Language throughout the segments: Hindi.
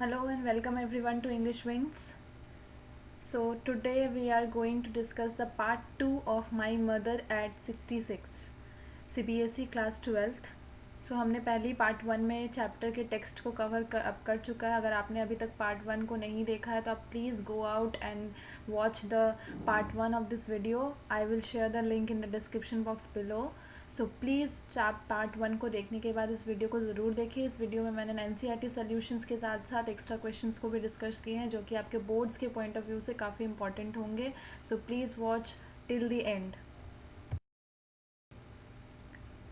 Hello and welcome everyone to English Wings. So today we are going to discuss the part 2 of My Mother at 66 CBSE class 12th. सो हमने पहले ही पार्ट 1 में चैप्टर के टेक्स्ट को अप कर चुका है. अगर आपने अभी तक पार्ट 1 को नहीं देखा है तो आप please go out and watch the part 1 of this video. I will share the link in the description box below. So please आप पार्ट 1 को देखने के बाद इस वीडियो को ज़रूर देखिए. इस वीडियो में मैंने एनसीईआरटी सॉल्यूशंस के साथ साथ एक्स्ट्रा क्वेश्चंस को भी डिस्कस किए हैं जो कि आपके बोर्ड्स के पॉइंट ऑफ व्यू से काफ़ी इंपॉर्टेंट होंगे. So please watch till the end.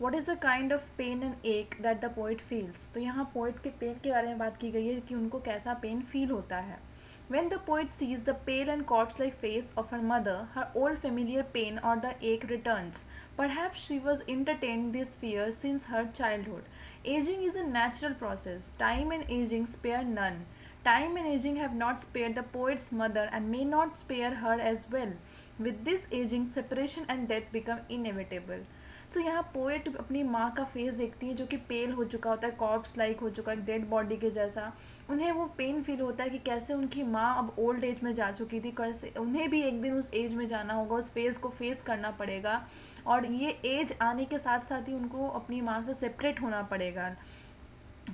What is the kind of pain and ache that the poet feels. तो यहाँ पोइट के पेन के बारे में बात की गई है कि उनको कैसा पेन फील होता है. When the poet sees the pale and corpse-like face of her mother, her old familiar pain or the ache returns. Perhaps she was entertained this fear since her childhood. Aging is a natural process. Time and aging spare none. Time and aging have not spared the poet's mother and may not spare her as well. With this aging, separation and death become inevitable. सो यहाँ पोएट अपनी माँ का फेस देखती है जो कि पेल हो चुका होता है, कॉर्प्स लाइक हो चुका है, डेड बॉडी के जैसा. उन्हें वो पेन फील होता है कि कैसे उनकी माँ अब ओल्ड एज में जा चुकी थी, कैसे उन्हें भी एक दिन उस एज में जाना होगा, उस फेज़ को फेस करना पड़ेगा. और ये एज आने के साथ साथ ही उनको अपनी माँ से सेपरेट होना पड़ेगा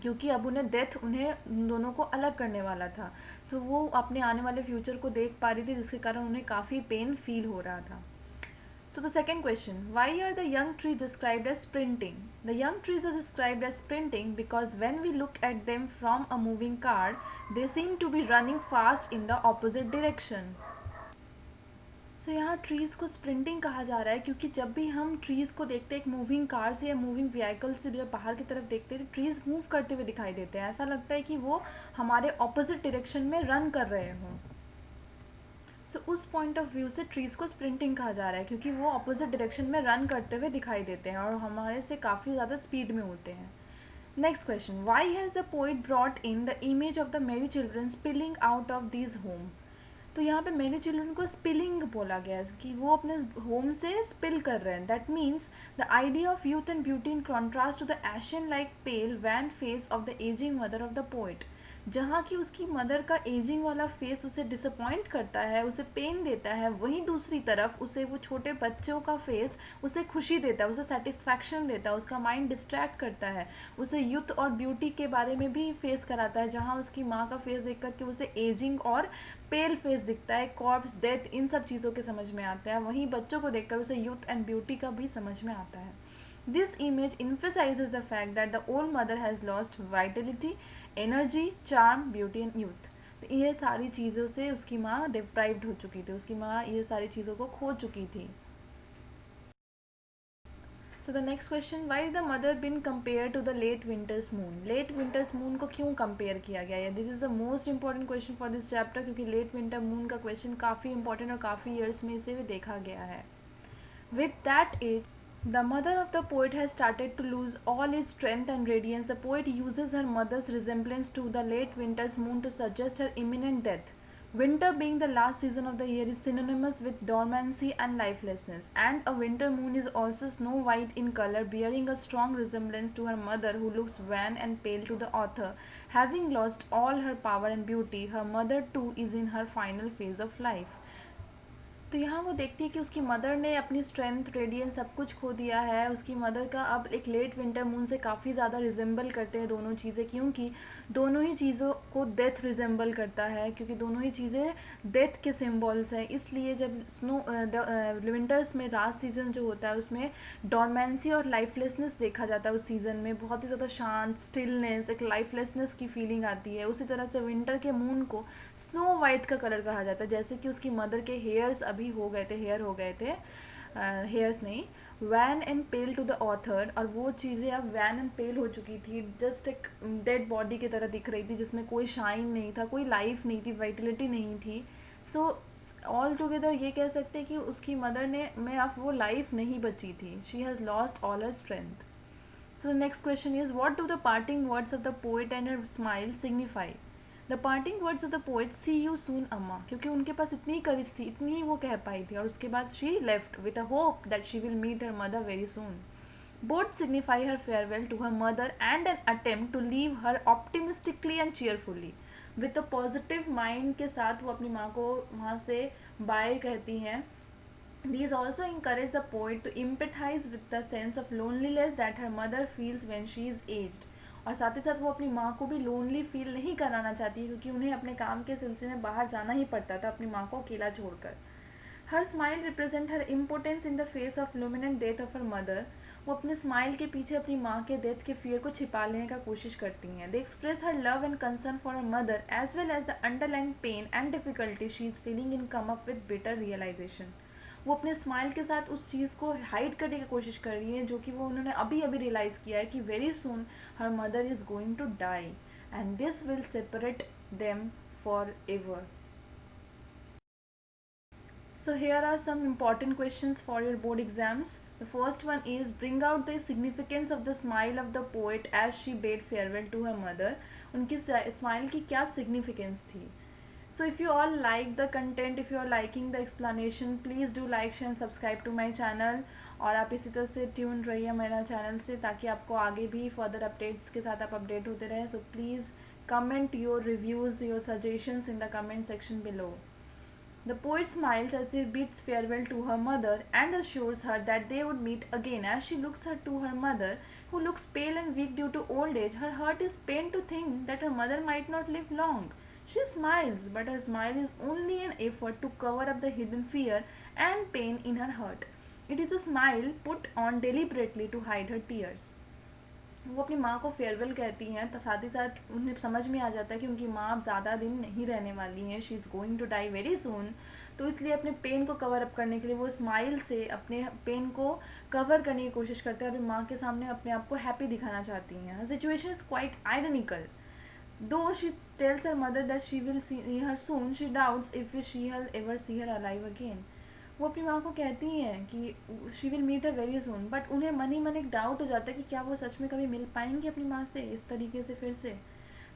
क्योंकि अब उन्हें डेथ उन्हें उन दोनों को अलग करने वाला था. तो वो अपने आने वाले फ्यूचर को देख पा रही थी जिसके कारण उन्हें काफ़ी पेन फील हो रहा था. So the second question, why are the young trees described as sprinting? The young trees are described as sprinting because when we look at them from a moving car, they seem to be running fast in the opposite direction. सो यहाँ ट्रीज़ को स्प्रिंटिंग कहा जा रहा है क्योंकि जब भी हम ट्रीज़ को देखते हैं एक मूविंग कार से या मूविंग व्हीकल से जब बाहर की तरफ देखते हैं तो ट्रीज़ मूव करते हुए दिखाई देते हैं. ऐसा लगता है कि वो हमारे ऑपोजिट डायरेक्शन में रन कर रहे हों. सो उस पॉइंट ऑफ व्यू से ट्रीज़ को स्प्रिंटिंग कहा जा रहा है क्योंकि वो अपोजिट डायरेक्शन में रन करते हुए दिखाई देते हैं और हमारे से काफ़ी ज़्यादा स्पीड में होते हैं. Next question, why has the poet brought in the image of the merry children spilling out of this home. तो यहाँ पे मेरी चिल्ड्रन को स्पिलिंग बोला गया है कि वो अपने होम से स्पिल कर रहे हैं. That means the idea of youth and beauty in contrast to the ashen like pale wan face of the ageing mother of the poet. जहाँ की उसकी मदर का एजिंग वाला फेस उसे डिसअपॉइंट करता है, उसे पेन देता है, वहीं दूसरी तरफ उसे वो छोटे बच्चों का फेस उसे खुशी देता है, उसे सेटिस्फैक्शन देता है, उसका माइंड डिस्ट्रैक्ट करता है, उसे यूथ और ब्यूटी के बारे में भी फेस कराता है. जहाँ उसकी माँ का फेस देख करके उसे एजिंग और पेल फेस दिखता है, कॉर्प्स, डेथ, इन सब चीज़ों के समझ में आता है. वहीं बच्चों को देखकर उसे यूथ एंड ब्यूटी का भी समझ में आता है. This image emphasizes the fact that the old mother has lost vitality, energy, charm, beauty and youth. तो ये सारी चीज़ों से उसकी माँ डिप्राइव्ड हो चुकी थी, उसकी माँ ये सारी चीज़ों को खो चुकी थी. So the next question, why the mother been compare to the late winter's moon. Late winter's moon को क्यों कंपेयर किया गया है? This is the most important question for this chapter क्योंकि लेट विंटर मून का क्वेश्चन काफ़ी इंपॉर्टेंट और काफ़ी ईयर्स में इसे भी देखा गया है. With that age, the mother of the poet has started to lose all its strength and radiance. The poet uses her mother's resemblance to the late winter's moon to suggest her imminent death. Winter, being the last season of the year, is synonymous with dormancy and lifelessness, and a winter moon is also snow white in color, bearing a strong resemblance to her mother, who looks wan and pale to the author. Having lost all her power and beauty, her mother too is in her final phase of life. तो यहाँ वो देखती है कि उसकी मदर ने अपनी स्ट्रेंथ, रेडियंस सब कुछ खो दिया है. उसकी मदर का अब एक लेट विंटर मून से काफ़ी ज़्यादा रिजेंबल करते हैं दोनों चीज़ें, क्योंकि दोनों ही चीज़ों को डेथ रिजेंबल करता है, क्योंकि दोनों ही चीज़ें डेथ के सिम्बॉल्स हैं. इसलिए जब स्नो विंटर्स में लास्ट सीजन जो होता है उसमें डॉर्मेंसी और लाइफलेसनेस देखा जाता है. उस सीज़न में बहुत ही ज़्यादा शांत, स्टिलनेस, एक लाइफलेसनेस की फीलिंग आती है. उसी तरह से विंटर के मून को स्नो वाइट का कलर कहा जाता है, जैसे कि उसकी मदर के हेयर्स अभी हो गए थे, हेयर्स नहीं, wan and pale to the author. और वो चीज़ें अब वैन एंड पेल हो चुकी थी, जस्ट एक डेड बॉडी की तरह दिख रही थी जिसमें कोई शाइन नहीं था, कोई लाइफ नहीं थी, वाइटलिटी नहीं थी. सो ऑल टुगेदर ये कह सकते हैं कि उसकी मदर ने में अब वो लाइफ नहीं बची थी. She has lost all her strength. So the next question is, what do the parting words of the poet and her smile signify. The parting words of the poet, see you soon Amma, क्योंकि उनके पास इतनी करेज थी, इतनी ही वो कह पाई थी, और उसके बाद she left with a hope that she will meet her mother very soon. Both signify her farewell to her mother and an attempt to leave her optimistically and cheerfully. With a positive mind के साथ वो अपनी माँ को वहाँ से बाय कहती हैं. These also encourage the poet to empathize with the sense of loneliness that her mother feels when she is aged. और साथ ही साथ वो अपनी माँ को भी लोनली फील नहीं कराना चाहती क्योंकि उन्हें अपने काम के सिलसिले में बाहर जाना ही पड़ता था अपनी माँ को अकेला छोड़कर. Her smile represent her importance in the face of imminent death of her mother. वो अपने स्माइल के पीछे अपनी माँ के डेथ के फियर को छिपा लेने का कोशिश करती हैं. They express her love and concern for her mother as well as the underline pain and difficulty she is feeling in come up with better realisation. वो अपने स्माइल के साथ उस चीज़ को हाइड करने की कोशिश कर रही है जो कि वो उन्होंने अभी अभी रियलाइज़ किया है कि very soon her mother is going to die and this will separate them forever. So here are some important questions for your board exams. The first one is bring out the significance of the smile of the poet as she bade farewell to her mother. उनकी स्माइल की क्या significance थी. So if you all like the content, if you are liking the explanation, please do like, share and subscribe to my channel. और आप इसी तरह से ट्यून रहिए मेरा चैनल से ताकि आपको आगे भी फर्दर अपडेट्स के साथ आप अपडेट होते रहें. So please comment your reviews, your suggestions in the comment section below. The poet smiles as he bids farewell to her mother and assures her that they would meet again. As she looks her to her mother, who looks pale and weak due to old age, her heart is pained to think that her mother might not live long. She smiles, but her smile is only an effort to cover up the hidden fear and pain in her heart. It is a smile put on deliberately to hide her tears. वो अपनी माँ को फेयरवेल कहती हैं तो साथ ही साथ उन्हें समझ में आ जाता है कि उनकी माँ अब ज़्यादा दिन नहीं रहने वाली हैं. She is going to die very soon. तो इसलिए अपने पेन को कवर अप करने के लिए वो स्माइल से अपने पेन को कवर करने की कोशिश करते हैं और अपनी माँ के सामने अपने आप को हैप्पी दिखाना चाहती हैं. Situation is quite ironical. Though she tells her mother that she will see her soon, she doubts if she will ever see her alive again. वो अपनी माँ को कहती हैं कि she will meet her very soon, but उन्हें मन ही मन एक डाउट हो जाता है कि क्या वो सच में कभी मिल पाएंगी अपनी माँ से इस तरीके से फिर से.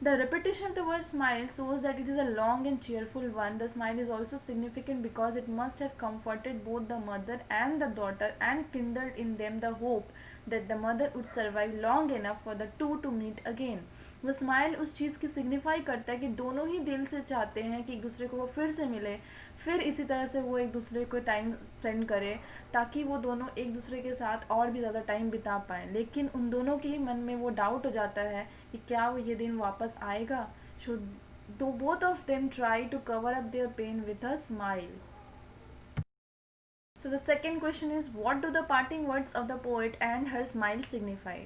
The repetition of the word smile shows that it is a long and cheerful one. The smile is also significant because it must have comforted both the mother and the daughter and kindled in them the hope that the mother would survive long enough for the two to meet again. वो स्माइल उस चीज़ की सिग्निफाई करता है कि दोनों ही दिल से चाहते हैं कि एक दूसरे को वो फिर से मिले, फिर इसी तरह से वो एक दूसरे को टाइम स्पेंड करे ताकि वो दोनों एक दूसरे के साथ और भी ज़्यादा टाइम बिता पाएँ. लेकिन उन दोनों के ही मन में वो डाउट हो जाता है कि क्या वो ये दिन वापस आएगा. Should though both of them try to cover up their pain with a smile. So the second question is what do the parting words of the poet and her smile signify?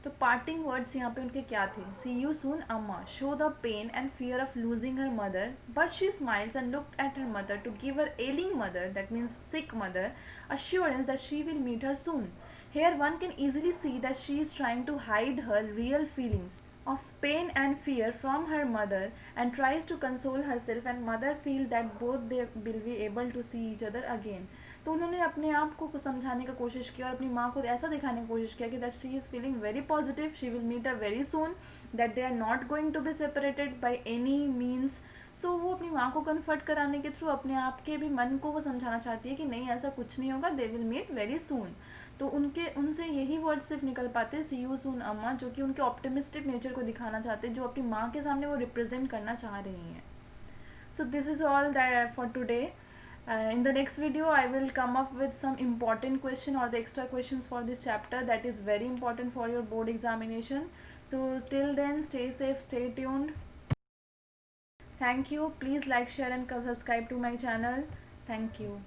तो पार्टिंग वर्ड्स यहाँ पे उनके क्या थे. See you soon Amma show the pain and fear of losing her mother but she smiles and looked at her mother to give her ailing mother that means sick mother assurance that she will meet her soon. Here one can easily see that she is trying to hide her real feelings of pain and fear from her mother and tries to console herself and mother feel that both they will be able to see each other again. तो उन्होंने अपने आप को समझाने का कोशिश किया और अपनी माँ को ऐसा दिखाने की कोशिश किया कि that she is feeling very positive, she will meet a very soon, that they are not going to be separated by any means. So वो अपनी माँ को कन्फर्ट कराने के थ्रू अपने आप के भी मन को वो समझाना चाहती है कि नहीं ऐसा कुछ नहीं होगा, they will meet very soon. तो उनसे यही वर्ड सिर्फ निकल पाते सी यू सून अम्मा, जो कि उनके ऑप्टिमिस्टिक नेचर को दिखाना चाहते हैं जो अपनी माँ के सामने वो रिप्रेजेंट करना चाह रही हैं. So this is all that for today. In the next video I will come up with some important question or the extra questions for this chapter that is very important for your board examination. So till then stay safe, stay tuned. Thank you. Please like, share and subscribe to my channel. Thank you.